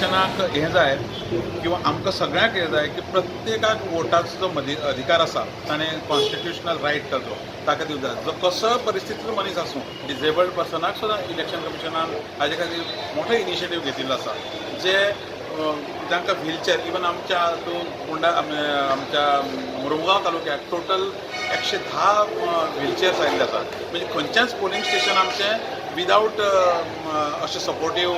इलेक्शनाक हें जाय किंवा आमकां सगळ्यांक हें जाय की प्रत्येकाक वोटाचो जो अधिकार आसा ताणें कॉन्स्टिट्युशनल रायट ताजो ताका दिवंक जाय. जो कसो परिस्थितीचो मनीस आसूं, डिजेबल्ड पर्सनाक सुद्दां इलेक्शन कमिशनान हाजे खातीर मोठो इनिशिएटीव घेतिल्लो आसा. जे जांकां व्हीलचॅर इवन आमच्या फोंडा आमच्या मुरमुगांव तालुक्यात टोटल 110 व्हीलचॅर्स आयिल्ले आसा. म्हणजे खंयचेंच पोलिंग स्टेशन आमचें विदावट अशें सपोर्टीव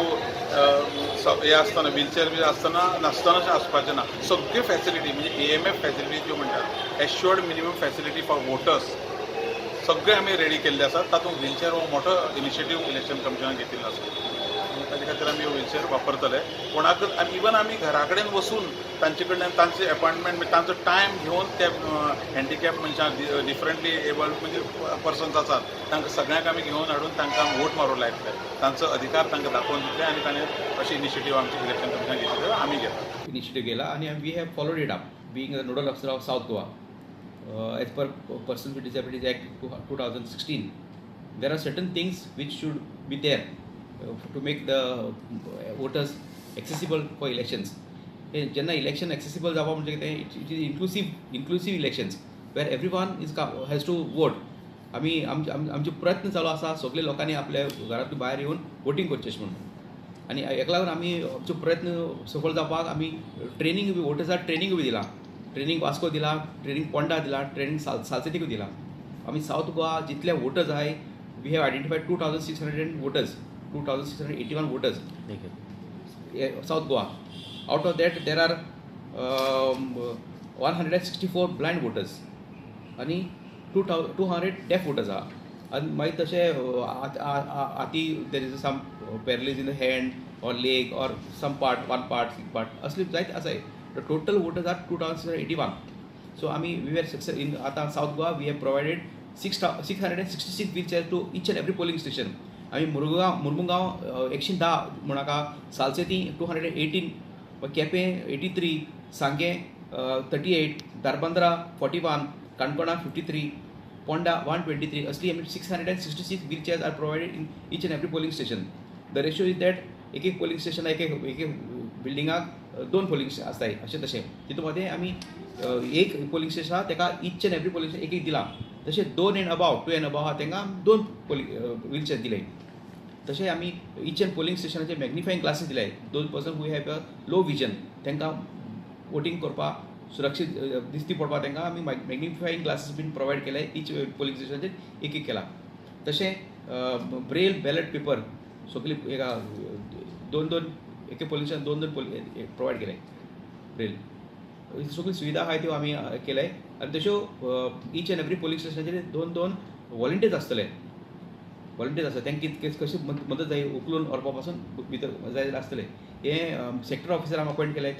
हें आसतना व्हीलचॅर बी आसतना नासतनाशें आसपाचें ना. सगळ्यो फॅसिलिटी म्हणजे AMF फॅसिलिटी ज्यो म्हणटात, एश्युअर्ड मिनिमम फॅसिलिटी फॉर वोटर्स, सगळे आमी रेडी केल्ले आसात. तातूंत व्हीलचॅर हो मोठो इनिशिएटीव इलेक्शन कमिशनान घेतिल्लो आसा. ताजे खातीर आमी व्हीलचॅर वापरतले. कोणाक इवन आमी घरा कडेन वचून तांचे कडल्यान तांचे अपॉयंटमेंट तांचो टायम घेवन ते हँडिकॅप मनशांक डिफरंटली एबल्ड म्हणजे पर्सन्स आसात तांकां सगळ्यांक आमी घेवन हाडून तांकां वोट मारूं लायतले. तांचो अधिकार तांकां दाखोवन दितले आनी ताणें अशी इनिशिएटीव आमचे इलेक्शन कमिशनान घेतिल्ले आमी घेता. इनिशिएटीव गेला आणि we have followed it up being the nodal officer of South Goa as per persons with disabilities act 2016. There are certain things which should be there to make the voters accessible for elections. जेन्ना election accessible जावप म्हणजे कितें, it is inclusive elections where everyone has to vote. आमचे प्रयत्न चालू आसा सगळे लोकांनी आपल्या घरांतून भायर येवन वोटींग करचें म्हणून. आनी हेका लागून आमी आमचे प्रयत्न सफल जावपाक आमी ट्रेनींग वोटर्साक ट्रेनींग बी दिलां. ट्रेनींग वास्को दिला, ट्रेनींग पोंडा दिला, ट्रेनींग सालसेतीकूय दिला. आमी साउथ गोवा जितले वोटर्स आहाय, we have identified 2600 voters, 2681 voters. South Goa. Out of that, there are 164 blind voters आणि 200 deaf voters are. And मागीर तशें आती there is some paralysis in the hand or leg or some part, one part असली जायत आसाय. The total voters are 2681. So we were successful in South Goa. We have provided 666 wheelchairs to each and every polling station. आमी मुरमुगांव 110 म्हणाका, सालसेती 218, केपें 83, सांगे 38, दारबांद्रा 41, काणकोणा 53, पोंडा 123 असली आमी 666 wheelchairs are provided in each and every polling station. The ratio is that एक polling station एक बिल्डिंगाक 2 polling आसताय अशें तशें. तितून मध्ये आमी एक पोलिंग स्टेशन आहा ताका each and every polling station एक दिला. तशें 2 एंड अबाव आहा तांकां 2 व्हीलचेअर दिले. तशें आमी ईच एंड पोलिंग स्टेशनाचे मॅग्निफायींग ग्लासीस दिले. Those person who have a low vision तांकां वोटींग करपाक सुरक्षीत दिसती पडपाक तांकां आमी मॅग्निफायींग ग्लासीस बीन प्रोवायड केले. ईच पोलिंग स्टेशनाचेर एक केला. तशें ब्रेल बॅलेट पेपर सगळी एका 2 एके पोलिंग स्टेशन 2 प्रोवायड केले. ब्रेल सगळी सुविधा आहाय त्यो आमी केले. आनी तश्यो ईच एंड एवरी पोलिंग स्टेशनाचेर 2 वॉलंटियर्स आसतले. वॉलंटियर्स आसता तांकां कशी मदत जाय उखलून व्हरपा पासून भितर जाय आसतले. हे सेक्टर ऑफिसर आमी अपॉयंट केले.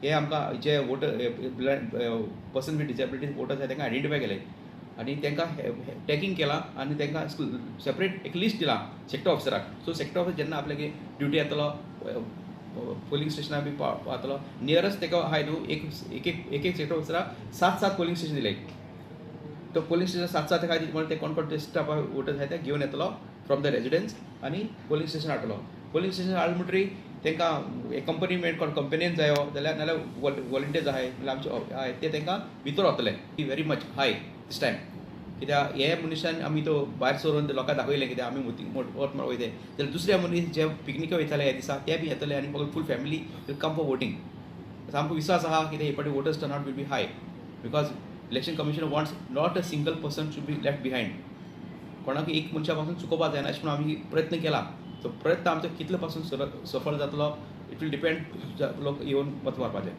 हे आमकां जे voter person with disabilities voters आहाय तांकां आयडेंटिफाय केले आनी तांकां टॅगिंग केला आनी तांकां सेपरेट एक लिस्ट दिला सेक्टर ऑफिसराक. सो सेक्टर ऑफिसर जेन्ना आपल्याक ड्युटी येतलो पोलिंग स्टेशनाक बी पावतलो, नियरस्ट ताका आहाय न्हू एक सेक्टर ऑफिसराक 7 पोलिंग स्टेशन दिले. तो पोलिंग स्टेशन 7 ताका म्हणून ते कोण स्टाफ वोटर्स आहाय ते घेवन येतलो फ्रॉम द रेजिडेंस आनी पोलिंग स्टेशन हाडटलो. पोलिंग स्टेशन हाडले म्हणटरी तांकां कंपनी मेळट कंपनीन जायो जाल्यार नाल्यार वॉलंटियर्स आहाय आमचे आहाय ते तांकां भितर वतले. Very much hi this time. कित्याक हे मनशान आमी तो भायर सरून लोकांक दाखयलें कित्याक आमी वोट मारूंक वयते जाल्यार दुसऱ्या मनीस जे पिकनिका वयताले ह्या दिसा ते बी येतले आनी full family will come for voting. सामको विश्वास आहा कित्याक हे फावटी voters turn out will be high because election commission wants not a single person should be left behind. कोणाक एक मनशा पासून चुकोवपा जायना अशें म्हणून आमी प्रयत्न केला. तो प्रयत्न आमचो कितले पासून सफल जातलो इट वील डिपेंड लोक येवन मत मारपाचें.